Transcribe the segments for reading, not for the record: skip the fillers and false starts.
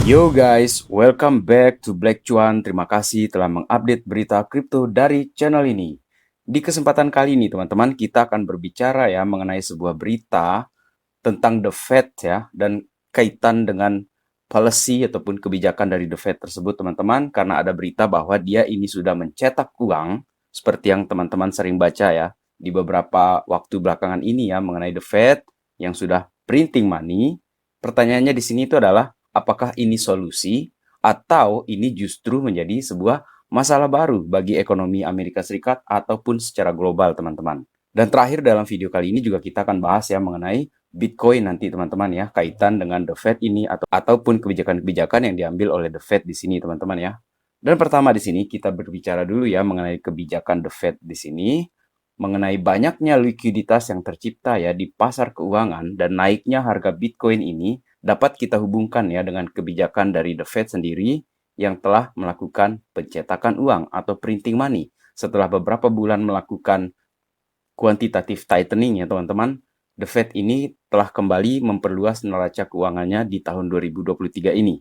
Yo guys, welcome back to Black Cuan. Terima kasih telah mengupdate berita kripto dari channel ini. Di kesempatan kali ini teman-teman, kita akan berbicara ya mengenai sebuah berita tentang The Fed ya dan kaitan dengan policy ataupun kebijakan dari The Fed tersebut teman-teman, karena ada berita bahwa dia ini sudah mencetak uang seperti yang teman-teman sering baca ya di beberapa waktu belakangan ini ya mengenai The Fed yang sudah printing money. Pertanyaannya di sini itu adalah apakah ini solusi atau ini justru menjadi sebuah masalah baru bagi ekonomi Amerika Serikat ataupun secara global teman-teman. Dan terakhir dalam video kali ini juga kita akan bahas ya mengenai Bitcoin nanti teman-teman ya, kaitan dengan The Fed ini ataupun kebijakan-kebijakan yang diambil oleh The Fed di sini teman-teman ya. Dan pertama di sini kita berbicara dulu ya mengenai kebijakan The Fed di sini, mengenai banyaknya likuiditas yang tercipta ya di pasar keuangan dan naiknya harga Bitcoin ini dapat kita hubungkan ya dengan kebijakan dari The Fed sendiri yang telah melakukan pencetakan uang atau printing money setelah beberapa bulan melakukan quantitative tightening ya teman-teman. The Fed ini telah kembali memperluas neraca keuangannya di tahun 2023 ini.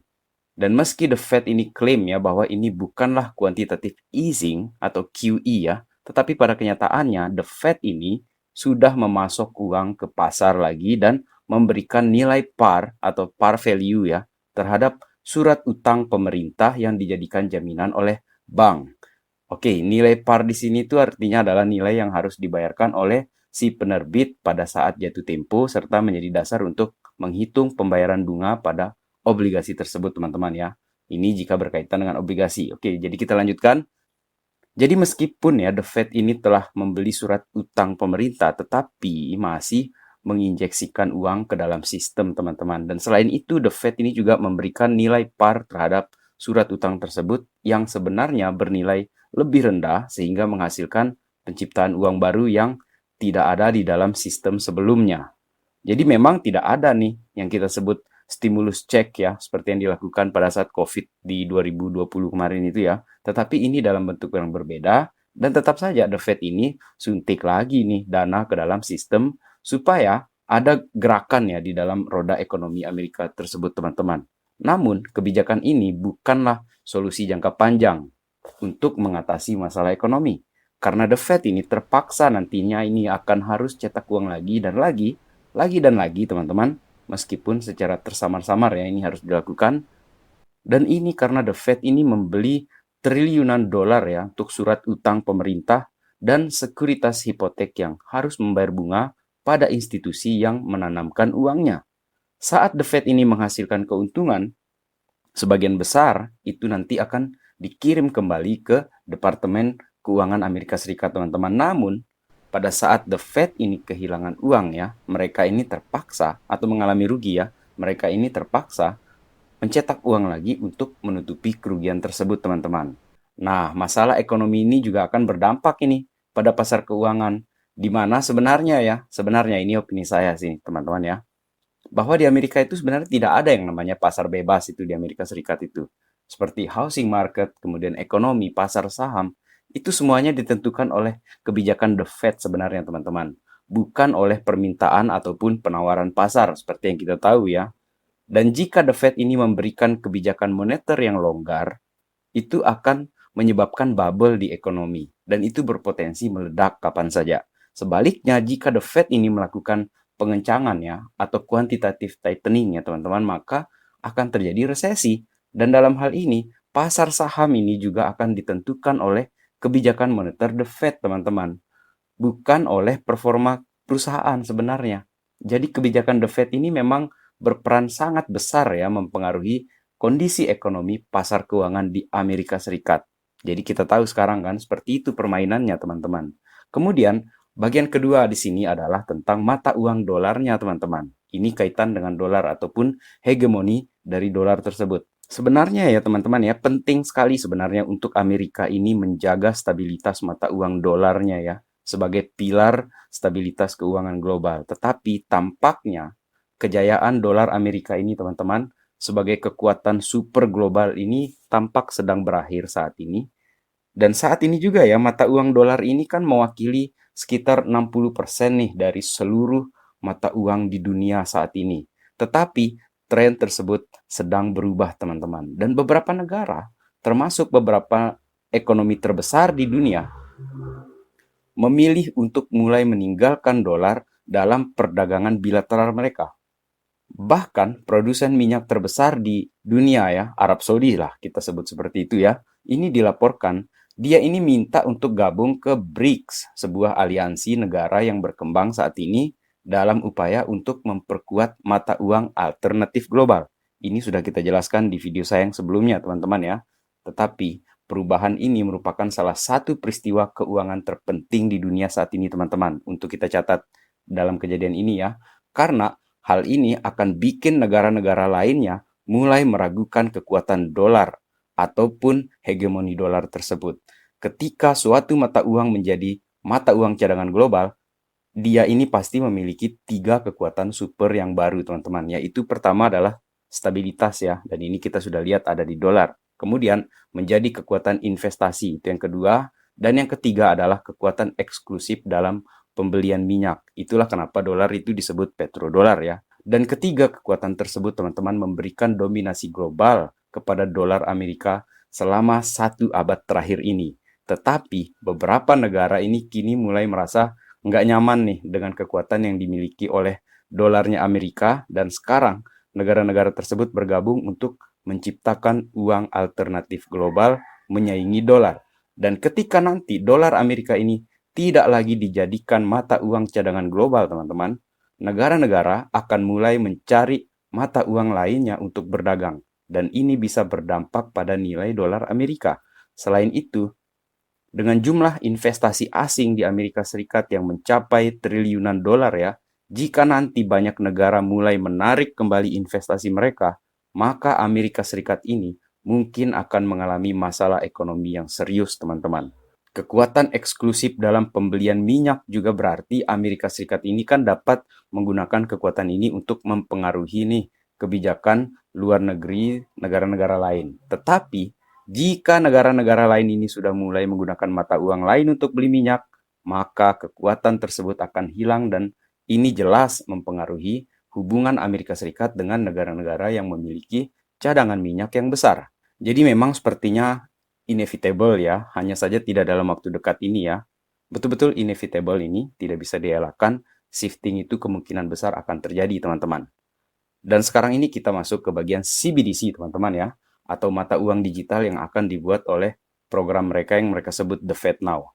Dan meski The Fed ini klaim ya bahwa ini bukanlah quantitative easing atau QE ya, tetapi pada kenyataannya The Fed ini sudah memasok uang ke pasar lagi dan memberikan nilai par atau par value ya terhadap surat utang pemerintah yang dijadikan jaminan oleh bank. Oke, nilai par di sini itu artinya adalah nilai yang harus dibayarkan oleh si penerbit pada saat jatuh tempo serta menjadi dasar untuk menghitung pembayaran bunga pada obligasi tersebut, teman-teman ya. Ini jika berkaitan dengan obligasi. Oke, jadi kita lanjutkan. Jadi meskipun ya The Fed ini telah membeli surat utang pemerintah, tetapi masih menginjeksikan uang ke dalam sistem, teman-teman. Dan selain itu, The Fed ini juga memberikan nilai par terhadap surat utang tersebut yang sebenarnya bernilai lebih rendah sehingga menghasilkan penciptaan uang baru yang tidak ada di dalam sistem sebelumnya. Jadi memang tidak ada nih yang kita sebut stimulus check ya, seperti yang dilakukan pada saat COVID di 2020 kemarin itu ya. Tetapi ini dalam bentuk yang berbeda dan tetap saja The Fed ini suntik lagi nih dana ke dalam sistem supaya ada gerakan ya di dalam roda ekonomi Amerika tersebut teman-teman. Namun kebijakan ini bukanlah solusi jangka panjang untuk mengatasi masalah ekonomi. Karena The Fed ini terpaksa nantinya ini akan harus cetak uang lagi dan lagi teman-teman, meskipun secara tersamar-samar ya ini harus dilakukan. Dan ini karena The Fed ini membeli triliunan dolar ya untuk surat utang pemerintah dan sekuritas hipotek yang harus membayar bunga pada institusi yang menanamkan uangnya. Saat The Fed ini menghasilkan keuntungan, sebagian besar itu nanti akan dikirim kembali ke Departemen Keuangan Amerika Serikat, teman-teman. Namun, pada saat The Fed ini kehilangan uang ya, mereka ini terpaksa atau mengalami rugi ya, mereka ini terpaksa mencetak uang lagi untuk menutupi kerugian tersebut, teman-teman. Nah, masalah ekonomi ini juga akan berdampak ini pada pasar keuangan, di mana sebenarnya ini opini saya sih, teman-teman ya, bahwa di Amerika itu sebenarnya tidak ada yang namanya pasar bebas itu di Amerika Serikat itu. Seperti housing market, kemudian ekonomi, pasar saham, itu semuanya ditentukan oleh kebijakan The Fed sebenarnya teman-teman. Bukan oleh permintaan ataupun penawaran pasar seperti yang kita tahu ya. Dan jika The Fed ini memberikan kebijakan moneter yang longgar, itu akan menyebabkan bubble di ekonomi. Dan itu berpotensi meledak kapan saja. Sebaliknya, jika The Fed ini melakukan pengencangan ya, atau quantitative tightening ya teman-teman, maka akan terjadi resesi. Dan dalam hal ini, pasar saham ini juga akan ditentukan oleh kebijakan moneter The Fed teman-teman. Bukan oleh performa perusahaan sebenarnya. Jadi kebijakan The Fed ini memang berperan sangat besar ya mempengaruhi kondisi ekonomi pasar keuangan di Amerika Serikat. Jadi kita tahu sekarang kan seperti itu permainannya teman-teman. Kemudian bagian kedua di sini adalah tentang mata uang dolarnya teman-teman. Ini kaitan dengan dolar ataupun hegemoni dari dolar tersebut. Sebenarnya ya teman-teman ya penting sekali sebenarnya untuk Amerika ini menjaga stabilitas mata uang dolarnya ya sebagai pilar stabilitas keuangan global. Tetapi tampaknya kejayaan dolar Amerika ini teman-teman sebagai kekuatan super global ini tampak sedang berakhir saat ini. Dan saat ini juga ya mata uang dolar ini kan mewakili sekitar 60% nih dari seluruh mata uang di dunia saat ini. Tetapi tren tersebut sedang berubah, teman-teman. Dan beberapa negara, termasuk beberapa ekonomi terbesar di dunia, memilih untuk mulai meninggalkan dolar dalam perdagangan bilateral mereka. Bahkan produsen minyak terbesar di dunia ya, Arab Saudi lah kita sebut seperti itu ya, ini dilaporkan dia ini minta untuk gabung ke BRICS, sebuah aliansi negara yang berkembang saat ini dalam upaya untuk memperkuat mata uang alternatif global. Ini sudah kita jelaskan di video saya yang sebelumnya, teman-teman ya. Tetapi perubahan ini merupakan salah satu peristiwa keuangan terpenting di dunia saat ini, teman-teman, untuk kita catat dalam kejadian ini ya. Karena hal ini akan bikin negara-negara lainnya mulai meragukan kekuatan dolar ataupun hegemoni dolar tersebut. Ketika suatu mata uang menjadi mata uang cadangan global, dia ini pasti memiliki 3 kekuatan super yang baru, teman-teman. Yaitu pertama adalah stabilitas ya, dan ini kita sudah lihat ada di dolar. Kemudian menjadi kekuatan investasi, itu yang kedua. Dan yang ketiga adalah kekuatan eksklusif dalam pembelian minyak. Itulah kenapa dolar itu disebut petrodolar ya. Dan ketiga kekuatan tersebut, teman-teman, memberikan dominasi global kepada dolar Amerika selama 1 abad terakhir ini. Tetapi beberapa negara ini kini mulai merasa nggak nyaman nih dengan kekuatan yang dimiliki oleh dolarnya Amerika, dan sekarang negara-negara tersebut bergabung untuk menciptakan uang alternatif global menyaingi dolar. Dan ketika nanti dolar Amerika ini tidak lagi dijadikan mata uang cadangan global, teman-teman, negara-negara akan mulai mencari mata uang lainnya untuk berdagang. Dan ini bisa berdampak pada nilai dolar Amerika. Selain itu, dengan jumlah investasi asing di Amerika Serikat yang mencapai triliunan dolar ya, jika nanti banyak negara mulai menarik kembali investasi mereka, maka Amerika Serikat ini mungkin akan mengalami masalah ekonomi yang serius, teman-teman. Kekuatan eksklusif dalam pembelian minyak juga berarti Amerika Serikat ini kan dapat menggunakan kekuatan ini untuk mempengaruhi nih kebijakan luar negeri negara-negara lain. Tetapi jika negara-negara lain ini sudah mulai menggunakan mata uang lain untuk beli minyak, maka kekuatan tersebut akan hilang, dan ini jelas mempengaruhi hubungan Amerika Serikat dengan negara-negara yang memiliki cadangan minyak yang besar. Jadi memang sepertinya inevitable ya, hanya saja tidak dalam waktu dekat ini ya. Betul-betul inevitable ini, tidak bisa dielakkan, shifting itu kemungkinan besar akan terjadi, teman-teman. Dan sekarang ini kita masuk ke bagian CBDC, teman-teman ya, atau mata uang digital yang akan dibuat oleh program mereka yang mereka sebut The Fed Now.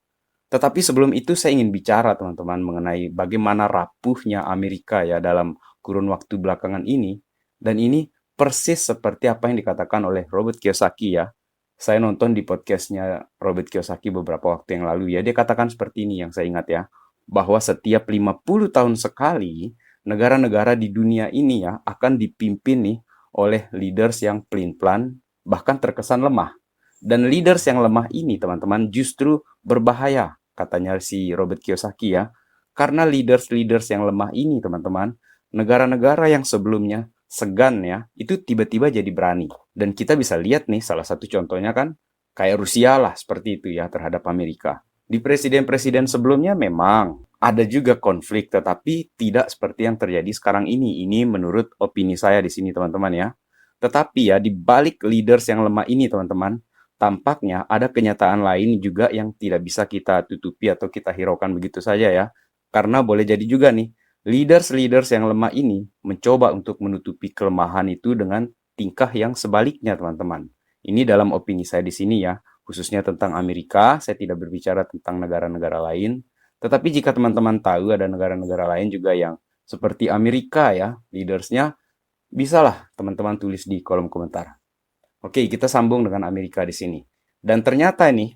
Tetapi sebelum itu saya ingin bicara, teman-teman, mengenai bagaimana rapuhnya Amerika ya dalam kurun waktu belakangan ini. Dan ini persis seperti apa yang dikatakan oleh Robert Kiyosaki ya. Saya nonton di podcastnya Robert Kiyosaki beberapa waktu yang lalu ya. Dia katakan seperti ini yang saya ingat ya. Bahwa setiap 50 tahun sekali, negara-negara di dunia ini ya akan dipimpin nih oleh leaders yang pelin-pelan, bahkan terkesan lemah. Dan leaders yang lemah ini, teman-teman, justru berbahaya, katanya si Robert Kiyosaki ya. Karena leaders-leaders yang lemah ini, teman-teman, negara-negara yang sebelumnya segan ya, itu tiba-tiba jadi berani. Dan kita bisa lihat nih, salah satu contohnya kan, kayak Rusia lah, seperti itu ya, terhadap Amerika. Di presiden-presiden sebelumnya memang ada juga konflik, tetapi tidak seperti yang terjadi sekarang ini. Ini menurut opini saya di sini, teman-teman ya. Tetapi ya, di balik leaders yang lemah ini, teman-teman, tampaknya ada kenyataan lain juga yang tidak bisa kita tutupi atau kita hiraukan begitu saja ya. Karena boleh jadi juga nih, leaders-leaders yang lemah ini mencoba untuk menutupi kelemahan itu dengan tingkah yang sebaliknya, teman-teman. Ini dalam opini saya di sini ya, khususnya tentang Amerika. Saya tidak berbicara tentang negara-negara lain. Tetapi jika teman-teman tahu ada negara-negara lain juga yang seperti Amerika ya, leadersnya, bisalah teman-teman tulis di kolom komentar. Oke, kita sambung dengan Amerika di sini. Dan ternyata nih,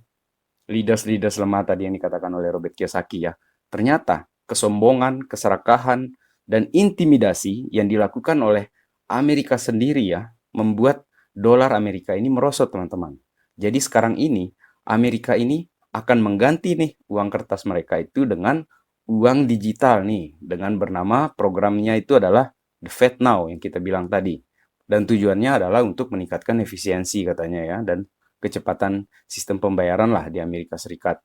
leaders-leaders lemah tadi yang dikatakan oleh Robert Kiyosaki ya, ternyata kesombongan, keserakahan, dan intimidasi yang dilakukan oleh Amerika sendiri ya, membuat dolar Amerika ini merosot, teman-teman. Jadi sekarang ini, Amerika ini akan mengganti nih uang kertas mereka itu dengan uang digital nih, dengan bernama programnya itu adalah The Fed Now yang kita bilang tadi. Dan tujuannya adalah untuk meningkatkan efisiensi katanya ya, dan kecepatan sistem pembayaran lah di Amerika Serikat.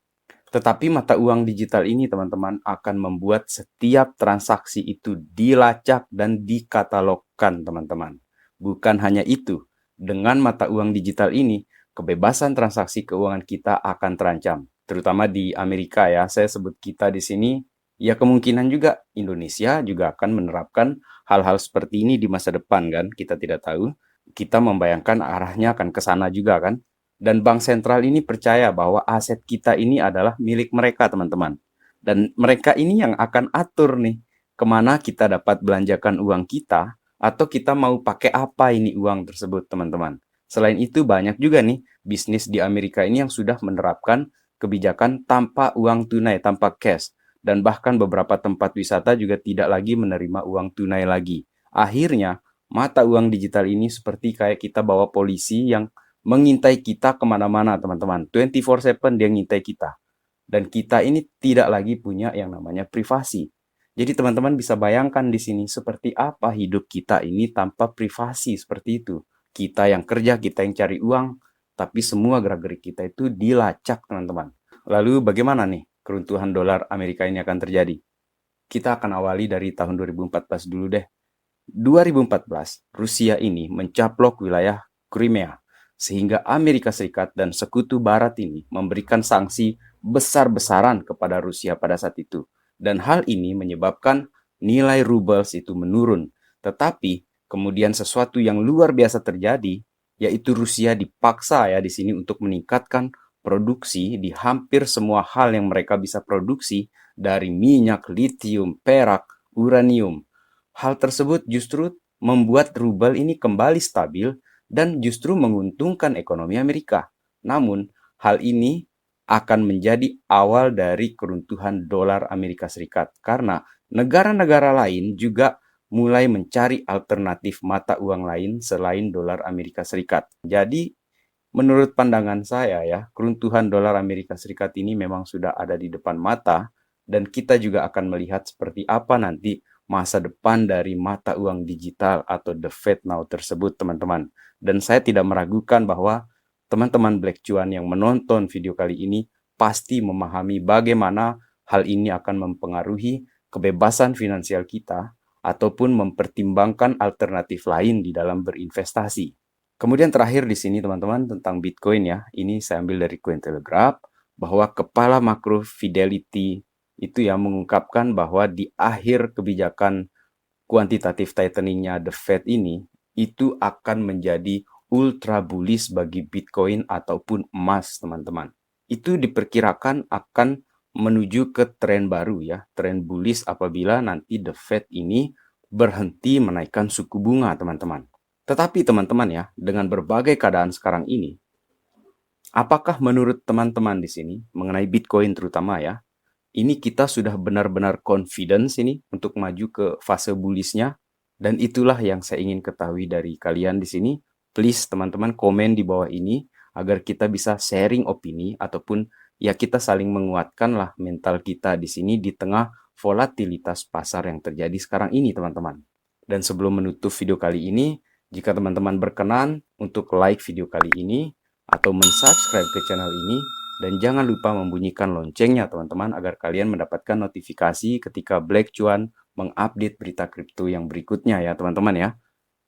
Tetapi mata uang digital ini, teman-teman, akan membuat setiap transaksi itu dilacak dan dikatalogkan, teman-teman. Bukan hanya itu, dengan mata uang digital ini, kebebasan transaksi keuangan kita akan terancam. Terutama di Amerika ya, saya sebut kita di sini, ya kemungkinan juga Indonesia juga akan menerapkan hal-hal seperti ini di masa depan kan, kita tidak tahu. Kita membayangkan arahnya akan ke sana juga kan. Dan bank sentral ini percaya bahwa aset kita ini adalah milik mereka teman-teman. Dan mereka ini yang akan atur nih, kemana kita dapat belanjakan uang kita, atau kita mau pakai apa ini uang tersebut teman-teman. Selain itu banyak juga nih bisnis di Amerika ini yang sudah menerapkan kebijakan tanpa uang tunai, tanpa cash. Dan bahkan beberapa tempat wisata juga tidak lagi menerima uang tunai lagi. Akhirnya, mata uang digital ini seperti kayak kita bawa polisi yang mengintai kita kemana-mana teman-teman. 24/7 dia ngintai kita. Dan kita ini tidak lagi punya yang namanya privasi. Jadi teman-teman bisa bayangkan di sini seperti apa hidup kita ini tanpa privasi seperti itu. Kita yang kerja, kita yang cari uang, tapi semua gerak-gerik kita itu dilacak teman-teman. Lalu bagaimana nih keruntuhan dolar Amerika ini akan terjadi? Kita akan awali dari tahun 2014 dulu deh. 2014, Rusia ini mencaplok wilayah Crimea, sehingga Amerika Serikat dan Sekutu Barat ini memberikan sanksi besar-besaran kepada Rusia pada saat itu. Dan hal ini menyebabkan nilai rubles itu menurun. Tetapi kemudian sesuatu yang luar biasa terjadi, yaitu Rusia dipaksa ya di sini untuk meningkatkan produksi di hampir semua hal yang mereka bisa produksi, dari minyak, litium, perak, uranium. Hal tersebut justru membuat rubel ini kembali stabil dan justru menguntungkan ekonomi Amerika. Namun, hal ini akan menjadi awal dari keruntuhan dolar Amerika Serikat karena negara-negara lain juga mulai mencari alternatif mata uang lain selain dolar Amerika Serikat. Jadi, menurut pandangan saya ya, keruntuhan dolar Amerika Serikat ini memang sudah ada di depan mata dan kita juga akan melihat seperti apa nanti masa depan dari mata uang digital atau the Fed Now tersebut, teman-teman. Dan saya tidak meragukan bahwa teman-teman Black Cuan yang menonton video kali ini pasti memahami bagaimana hal ini akan mempengaruhi kebebasan finansial kita ataupun mempertimbangkan alternatif lain di dalam berinvestasi. Kemudian terakhir di sini teman-teman tentang Bitcoin ya. Ini saya ambil dari Cointelegraph bahwa kepala makro Fidelity itu yang mengungkapkan bahwa di akhir kebijakan kuantitatif tightening-nya The Fed ini itu akan menjadi ultra bullish bagi Bitcoin ataupun emas teman-teman. Itu diperkirakan akan menuju ke tren baru ya, tren bullish apabila nanti The Fed ini berhenti menaikkan suku bunga teman-teman. Tetapi teman-teman ya, dengan berbagai keadaan sekarang ini, apakah menurut teman-teman di sini mengenai Bitcoin terutama ya, ini kita sudah benar-benar confidence ini untuk maju ke fase bullish-nya? Dan itulah yang saya ingin ketahui dari kalian di sini. Please teman-teman komen di bawah ini agar kita bisa sharing opini ataupun ya kita saling menguatkan lah mental kita di sini di tengah volatilitas pasar yang terjadi sekarang ini teman-teman. Dan sebelum menutup video kali ini, jika teman-teman berkenan untuk like video kali ini atau mensubscribe ke channel ini, dan jangan lupa membunyikan loncengnya teman-teman agar kalian mendapatkan notifikasi ketika Black Cuan mengupdate berita kripto yang berikutnya ya teman-teman ya.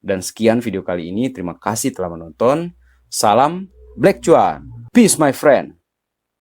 Dan sekian video kali ini, terima kasih telah menonton. Salam Black Cuan. Peace my friend.